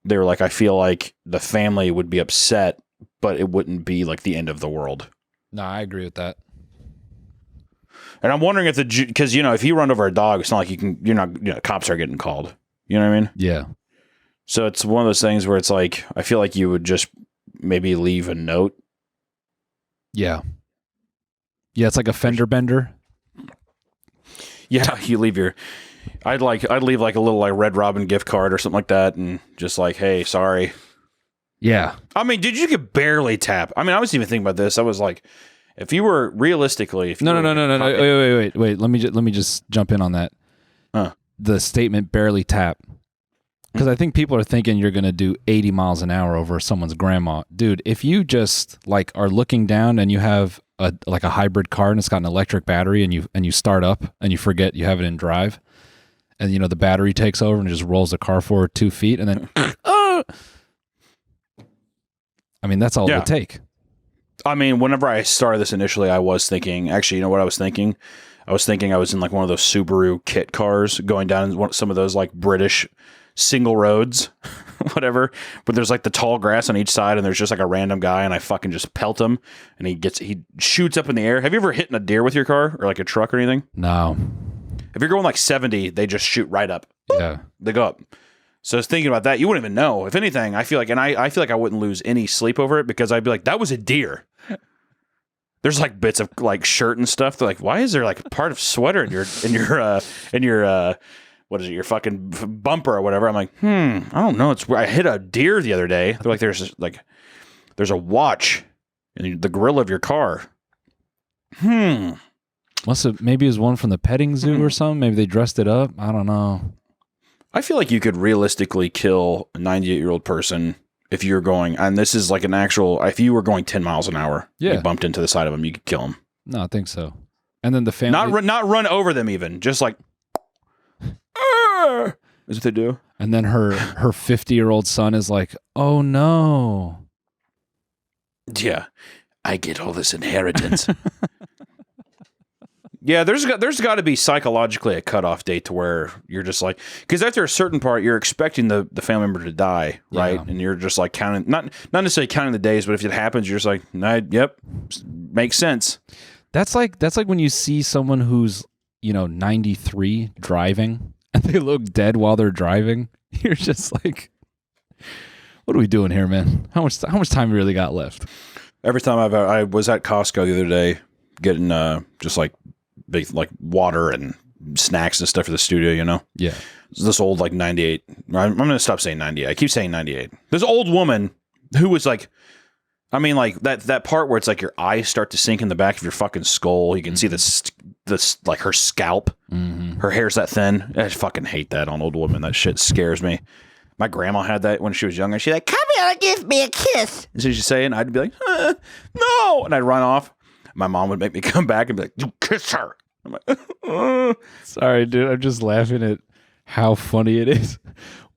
I feel like the family would be upset, but it wouldn't be like the end of the world. No, I agree with that. And I'm wondering if because if you run over a dog, it's not like cops are getting called. You know what I mean? Yeah. So it's one of those things where it's like, I feel like you would just maybe leave a note. Yeah. Yeah, it's like a fender bender. Yeah, you leave I'd leave like a little like Red Robin gift card or something like that, and just like, hey, sorry. Yeah. I mean, dude, you could barely tap. I mean, I was even thinking about this. I was like, if you were realistically, No. Wait. Let me just jump in on that. The statement barely tap. Because I think people are thinking you're going to do 80 miles an hour over someone's grandma. Dude, if you just like are looking down and you have a hybrid car and it's got an electric battery and you start up and you forget you have it in drive, and the battery takes over and it just rolls the car forward 2 feet, and then I mean, that's all it would take. I mean, whenever I started this initially, I was thinking, actually, you know what I was thinking? I was thinking I was in like one of those Subaru kit cars going down some of those like British single roads, whatever, but there's like the tall grass on each side and there's just like a random guy, and I fucking just pelt him and he shoots up in the air. Have you ever hit a deer with your car or like a truck or anything? No. If you're going like 70, they just shoot right up. Yeah. They go up. So I was thinking about that. You wouldn't even know. If anything, I feel like, and I feel like I wouldn't lose any sleep over it, because I'd be like, that was a deer. There's like bits of like shirt and stuff. They're like, why is there like part of sweater in your what is it, your fucking bumper or whatever? I'm like, I don't know. I hit a deer the other day. They're like, there's a watch in the grill of your car. Maybe it was one from the petting zoo or something. Maybe they dressed it up. I don't know. I feel like you could realistically kill a 98-year-old person if you're going, and this is like an actual, if you were going 10 miles an hour, you bumped into the side of them, you could kill them. No, I think so. And then the family, not run over them, even just like, is what they do. And then her 50-year-old son is like, oh no. Yeah, I get all this inheritance. Yeah, there's got to be psychologically a cutoff date to where you're just like, because after a certain part, you're expecting the family member to die, right? Yeah. And you're just like counting, not necessarily counting the days, but if it happens, you're just like, yep, makes sense. That's like when you see someone who's 93 driving and they look dead while they're driving. You're just like, what are we doing here, man? How much time we really got left? Every time I was at Costco the other day getting just like big like water and snacks and stuff for the studio, Yeah. This old like 98. I'm going to stop saying 98. I keep saying 98. This old woman who was like, I mean, like that part where it's like your eyes start to sink in the back of your fucking skull. You can see this like her scalp. Mm-hmm. Her hair's that thin. I fucking hate that on old women. That shit scares me. My grandma had that when she was younger. She's like, come here and give me a kiss. And so she'd say, and I'd be like, no. And I'd run off. My mom would make me come back and be like, you kiss her. I'm like, sorry, dude. I'm just laughing at how funny it is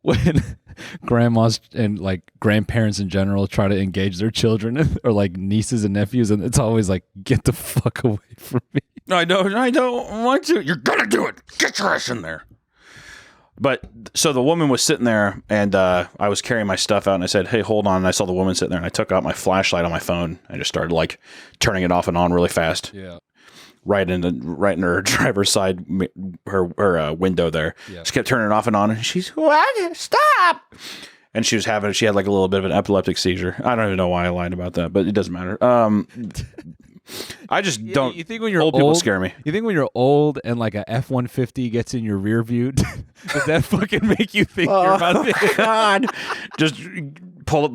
when grandmas and like grandparents in general try to engage their children or like nieces and nephews. And it's always like, get the fuck away from me. I don't want to. You're gonna do it. Get your ass in there. But so the woman was sitting there, and I was carrying my stuff out, and I said, "Hey, hold on." And I saw the woman sitting there, and I took out my flashlight on my phone and just started like turning it off and on really fast. Yeah. Right in her driver's side, her window there. Yeah. She kept turning it off and on, and she's, "What? Stop!" And she had like a little bit of an epileptic seizure. I don't even know why I lied about that, but it doesn't matter. I just don't. You think when you're old people scare me. You think when you're old and like a F-150 gets in your rear view, does that fucking make you think you're about to? God, just pull up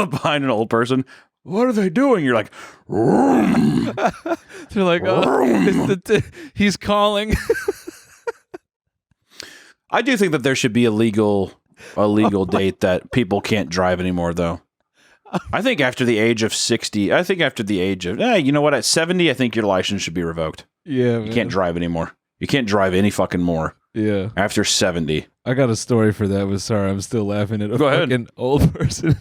behind an old person. What are they doing? You're like, vroom. They're like, oh, he's calling. I do think that there should be a legal date that people can't drive anymore, though. I think after the age of 60, you know what? At 70, I think your license should be revoked. Yeah, you can't drive anymore. You can't drive any fucking more. Yeah. After 70. I got a story for that, but sorry, I'm still laughing at a fucking old person.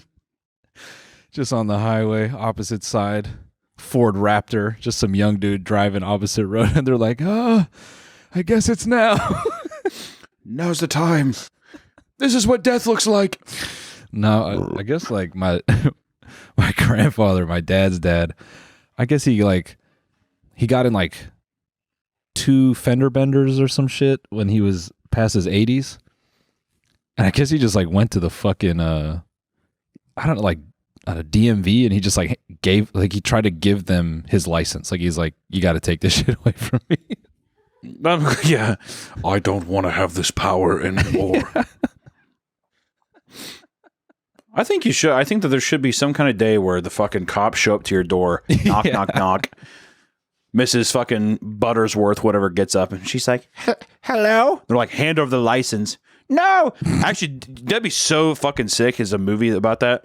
Just on the highway, opposite side, Ford Raptor, just some young dude driving opposite road, and they're like, "Oh, I guess it's now." Now's the time. This is what death looks like. No, I guess like my grandfather, my dad's dad, I guess he got in like 2 fender benders or some shit when he was past his 80s. And I guess he just like went to the fucking I don't know, like at a DMV, and he just like he tried to give them his license. Like he's like, "You got to take this shit away from me." Yeah. I don't want to have this power anymore. Yeah. I think you should. I think that there should be some kind of day where the fucking cops show up to your door, knock, knock, knock. Mrs. fucking Buttersworth, whatever, gets up, and she's like, "Hello?" They're like, "Hand over the license." No. Actually, that'd be so fucking sick. Is a movie about that.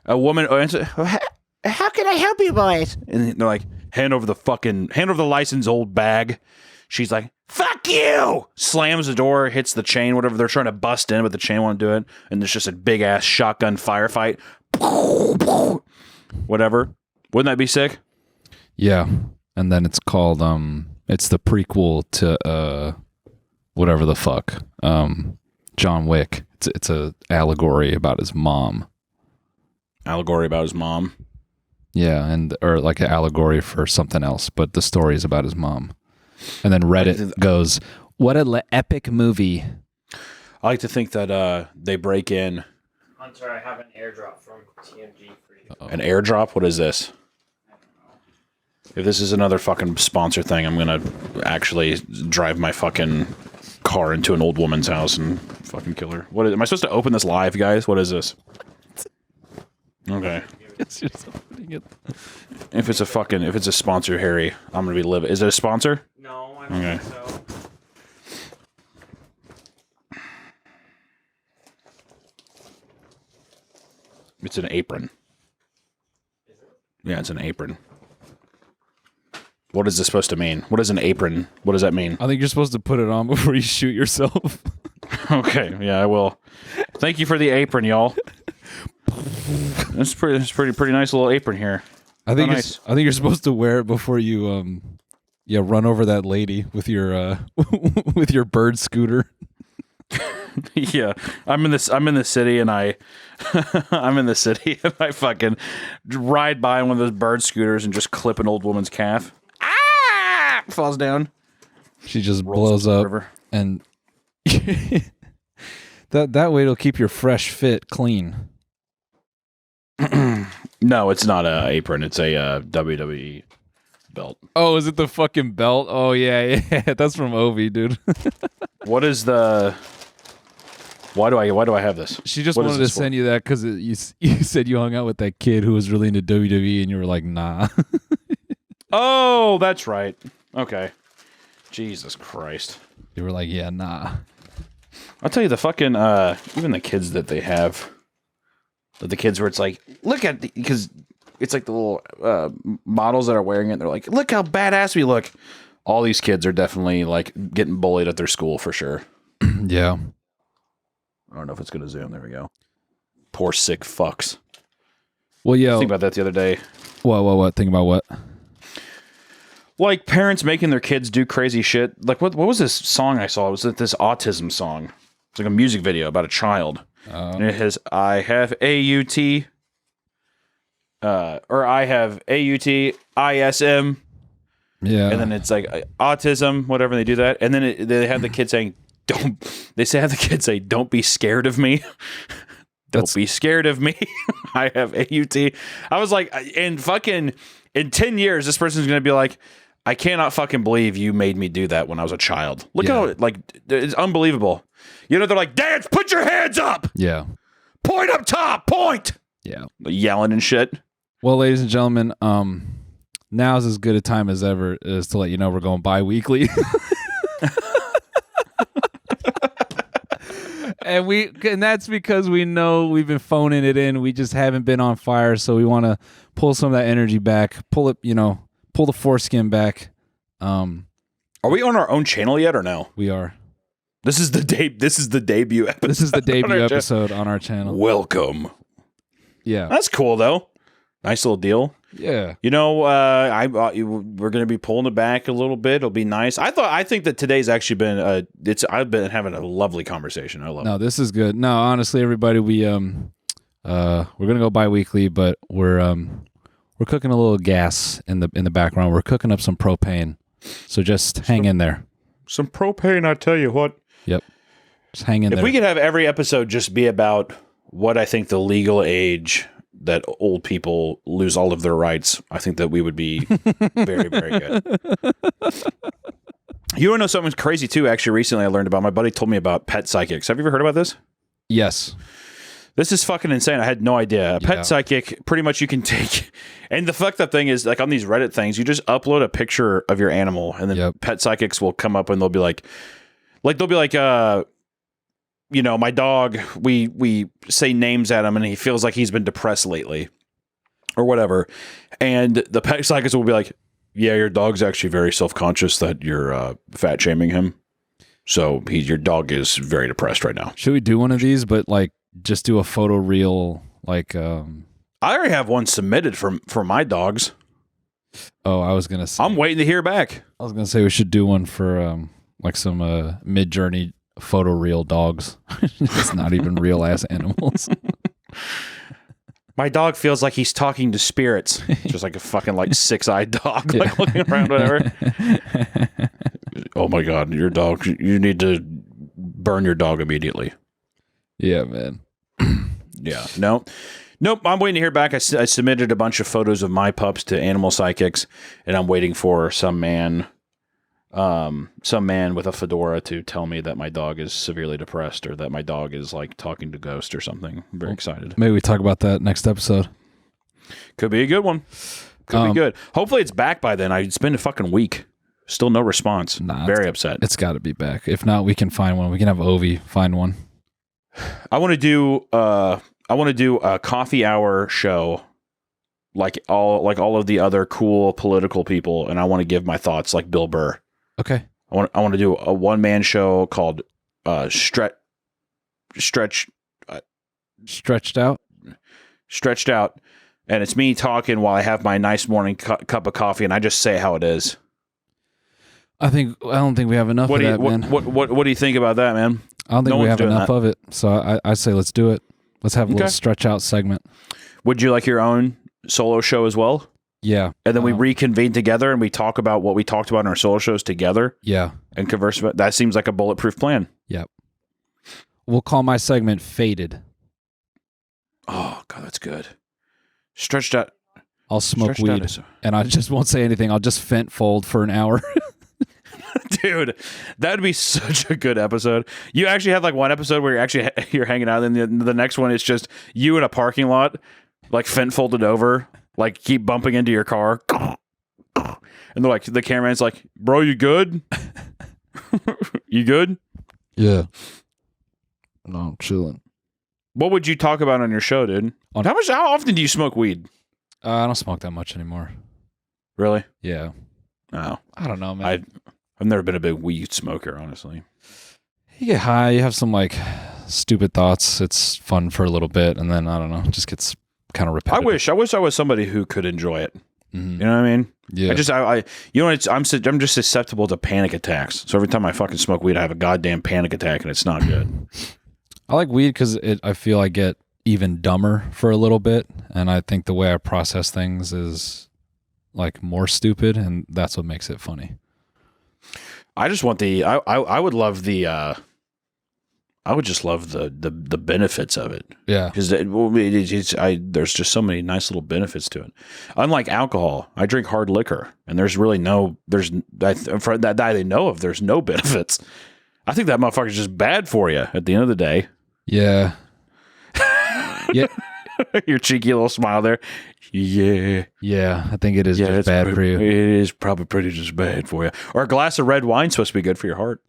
A woman answers, "How can I help you, boys?" And they're like, hand over the license, old bag." She's like, "Fuck you!" Slams the door, hits the chain, whatever. They're trying to bust in, but the chain won't do it. And there's just a big ass shotgun firefight. Whatever. Wouldn't that be sick? Yeah. And then it's called it's the prequel to whatever the fuck. John Wick. It's a allegory about his mom. Allegory about his mom? Yeah, or like an allegory for something else, but the story is about his mom. And then Reddit goes, "What a epic movie." I like to think that they break in. Hunter, I have an airdrop from TMG for you. An airdrop? What is this? I don't know. If this is another fucking sponsor thing, I'm going to actually drive my fucking car into an old woman's house and fucking kill her. Am I supposed to open this live, guys? What is this? Okay. It's just opening it. If it's a sponsor, Harry, I'm going to be livid. Is it a sponsor? No, I don't think so. It's an apron. Is it? Yeah, it's an apron. What is this supposed to mean? What is an apron? What does that mean? I think you're supposed to put it on before you shoot yourself. Okay, yeah, I will. Thank you for the apron, y'all. It's pretty nice little apron here. I think you're supposed to wear it before you run over that lady with your with your bird scooter. Yeah, I'm in the city and I fucking ride by one of those bird scooters and just clip an old woman's calf. Ah! Falls down. She just blows up and that way it'll keep your fresh fit clean. No, it's not a apron. It's a WWE belt. Oh, is it the fucking belt? Oh yeah. That's from Ovi, dude. What is the? Why do I have this? She just wanted to send you that because you said you hung out with that kid who was really into WWE, and you were like, nah. Oh, that's right. Okay. Jesus Christ. You were like, yeah, nah. I'll tell you, the fucking even the kids that they have. The kids where it's like, look at because it's like the little models that are wearing it. And they're like, look how badass we look. All these kids are definitely like getting bullied at their school for sure. Yeah. I don't know if it's going to zoom. There we go. Poor sick fucks. Well, yeah. Think about that the other day. What? Think about what? Like parents making their kids do crazy shit. Like what was this song I saw? It was this autism song. It's like a music video about a child. And it has I have AUT or I have AUT ISM. Yeah. And then it's like autism, whatever, they do that. And then they have the kid saying, have the kid say, don't be scared of me. Don't be scared of me. I have AUT. I was like, in 10 years, this person's going to be like, I cannot fucking believe you made me do that when I was a child. Look how, it's unbelievable. You know, they're like, dance, put your hands up. Yeah. Point up top, point. Yeah. Yelling and shit. Well, ladies and gentlemen, now's as good a time as ever is to let you know we're going bi-weekly. And that's because we know we've been phoning it in. We just haven't been on fire, so we want to pull some of that energy back, pull the foreskin back. Are we on our own channel yet or no? We are. This is the debut episode. This is the debut episode on our channel. Welcome. Yeah. That's cool though. Nice little deal. Yeah. You know, we're going to be pulling it back a little bit. It'll be nice. I think that today's actually been I've been having a lovely conversation. I love it. No, this is good. No, honestly, everybody, we're going to go bi-weekly, but we're cooking a little gas in the background. We're cooking up some propane. So just hang in there. Some propane, I tell you what. Yep. Just hang in there. If we could have every episode just be about what I think the legal age that old people lose all of their rights, I think that we would be very, very good. You want to know something crazy too? Actually, recently I learned about. My buddy told me about pet psychics. Have you ever heard about this? Yes. This is fucking insane. I had no idea. A pet psychic, pretty much you can take, and the fucked up thing is, like on these Reddit things, you just upload a picture of your animal, and then pet psychics will come up and they'll be like, you know, my dog, we say names at him and he feels like he's been depressed lately or whatever. And the pet psychics will be like, yeah, your dog's actually very self-conscious that you're fat shaming him. So your dog is very depressed right now. Should we do one of these, but like just do a photo reel? Like, I already have one submitted for my dogs. Oh, I was going to say. I'm waiting to hear back. I was going to say we should do one for like some Mid-Journey photo real dogs. It's not even real ass animals. My dog feels like he's talking to spirits. Just like a fucking like six-eyed dog, like looking around, whatever. Oh my God, your dog, you need to burn your dog immediately. Yeah, man. Yeah. Nope. I'm waiting to hear back. I submitted a bunch of photos of my pups to animal psychics, and I'm waiting for some man with a fedora to tell me that my dog is severely depressed or that my dog is like talking to ghosts or something. I'm very excited. Maybe we talk about that next episode. Could be a good one. Could be good. Hopefully it's back by then. It's been a fucking week. Still no response. Nah, very upset. It's got to be back. If not, we can find one. We can have Ovi find one. I want to do a coffee hour show like all of the other cool political people, and I want to give my thoughts like Bill Burr. Okay. I want to do a one-man show called Stretched Out, and it's me talking while I have my nice morning cup of coffee, and I just say how it is. I don't think we have enough of that, man. What do you think about that, man? I don't think we have enough of it, so I say let's do it. Let's have a little stretch out segment. Would you like your own solo show as well? Yeah. And then we reconvene together and we talk about what we talked about in our solo shows together. Yeah. And converse about that. Seems like a bulletproof plan. Yep. We'll call my segment Faded. Oh, God, that's good. Stretched out. I'll smoke weed and I just won't say anything. I'll just fent fold for an hour. Dude, that would be such a good episode. You actually have like one episode where you're hanging out, and the next one is just you in a parking lot, like fent folded over, like keep bumping into your car, and they're like, the cameraman's like, "Bro, you good? You good?" Yeah. No, I'm chilling. What would you talk about on your show, dude? How often do you smoke weed? I don't smoke that much anymore. Really? Yeah. Oh, I don't know, man. I've never been a big weed smoker, honestly. You get high, you have some like stupid thoughts. It's fun for a little bit, and then I don't know, it just gets kind of repetitive. I wish I was somebody who could enjoy it. Mm-hmm. You know what I mean? Yeah. You know, I'm just susceptible to panic attacks. So every time I fucking smoke weed, I have a goddamn panic attack, and it's not good. I like weed because I feel I get even dumber for a little bit, and I think the way I process things is like more stupid, and that's what makes it funny. I just want I would love I would just love the benefits of it. Yeah. Because there's just so many nice little benefits to it. Unlike alcohol, I drink hard liquor, and there's really for that I know of, there's no benefits. I think that motherfucker's just bad for you at the end of the day. Yeah. Yeah. Your cheeky little smile there. Yeah. Yeah. I think it is just bad for you. It is probably pretty just bad for you. Or a glass of red wine's supposed to be good for your heart.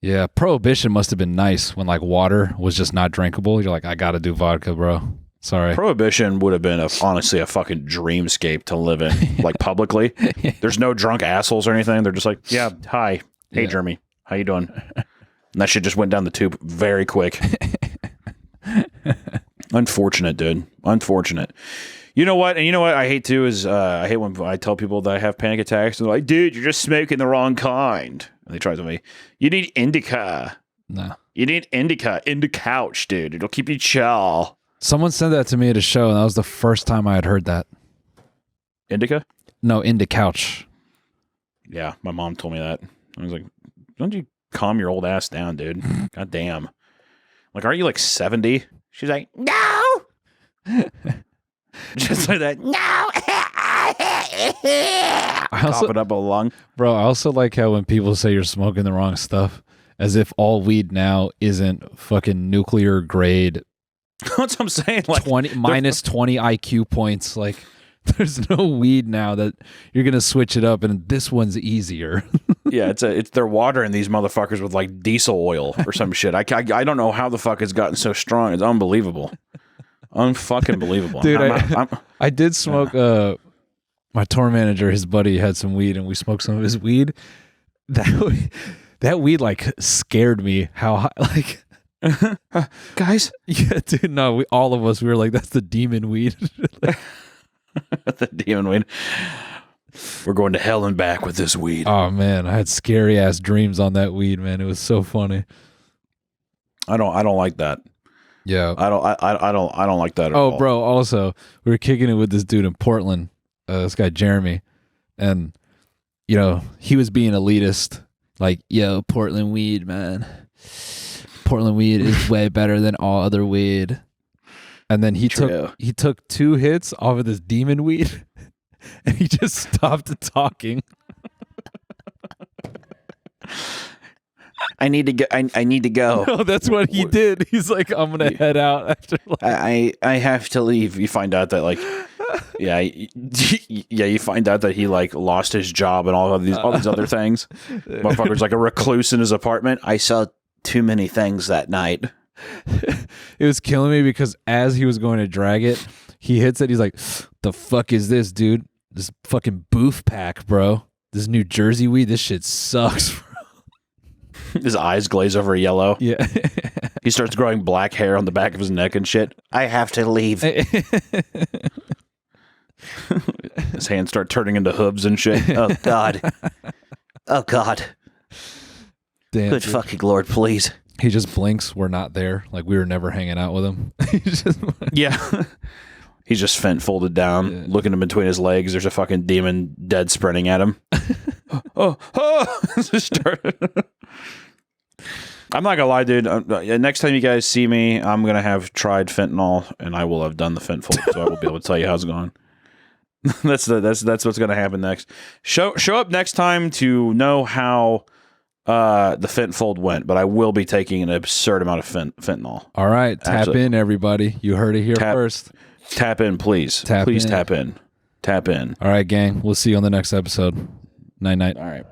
Yeah. Prohibition must have been nice when like water was just not drinkable. You're like, I got to do vodka, bro. Sorry. Prohibition would have been honestly a fucking dreamscape to live in, like publicly. There's no drunk assholes or anything. They're just like, yeah, hi. Hey, Jeremy. How you doing? And that shit just went down the tube very quick. Unfortunate, dude. Unfortunate. You know what? And you know what I hate too is I hate when I tell people that I have panic attacks. And they're like, dude, you're just smoking the wrong kind. And they try to tell me, you need indica. No. You need indica in the couch, dude. It'll keep you chill. Someone said that to me at a show, and that was the first time I had heard that. Indica? No, into couch. Yeah, my mom told me that. I was like, don't you calm your old ass down, dude? God damn. Like, are you like 70? She's like, no. Just like that. No. Coughing up a lung. Bro, I also like how when people say you're smoking the wrong stuff, as if all weed now isn't fucking nuclear grade. That's what I'm saying. Like minus 20 IQ points. Like, there's no weed now that you're gonna switch it up, and this one's easier. Yeah, they're watering these motherfuckers with like diesel oil or some shit. I don't know how the fuck it's gotten so strong. It's unbelievable, unfucking believable. Dude, I did smoke. My tour manager, his buddy, had some weed, and we smoked some of his weed. That weed like scared me. How high, like. Guys, yeah, dude. No, all of us, we were like, "That's the demon weed." The demon weed. We're going to hell and back with this weed. Oh man, I had scary ass dreams on that weed, man. It was so funny. I don't like that. Yeah, I don't like that at all. Oh, bro. Also, we were kicking it with this dude in Portland. This guy Jeremy, and you know he was being elitist, like, "Yo, Portland weed, man. Portland weed is way better than all other weed." And then he took 2 hits off of this demon weed, and he just stopped talking. I need to go. I need to go. No, that's what he did. He's like, "I'm gonna head out after." I have to leave. You find out that like, yeah, you find out that he like lost his job and all these other things. Motherfucker's like a recluse in his apartment. I saw too many things that night. It was killing me because as he was going to drag it, he hits it. He's like, "The fuck is this, dude? This fucking boof pack, bro. This New Jersey weed. This shit sucks, bro." His eyes glaze over yellow. Yeah. He starts growing black hair on the back of his neck and shit. I have to leave. His hands start turning into hooves and shit. Oh, God. Oh, God. Damn, Good dude. fucking Lord, please. He just blinks. We're not there. Like, we were never hanging out with him. Yeah. He's just fent folded down, looking in between his legs. There's a fucking demon dead sprinting at him. Oh. I'm not gonna lie, dude. Next time you guys see me, I'm gonna have tried fentanyl, and I will have done the fent fold, so I will be able to tell you how it's going. That's what's gonna happen next. Show up next time to know how the fent fold went, but I will be taking an absurd amount of fentanyl. All right, tap in, everybody. You heard it here first. Tap in, please. Please tap in. Tap in. All right, gang. We'll see you on the next episode. Night. All right.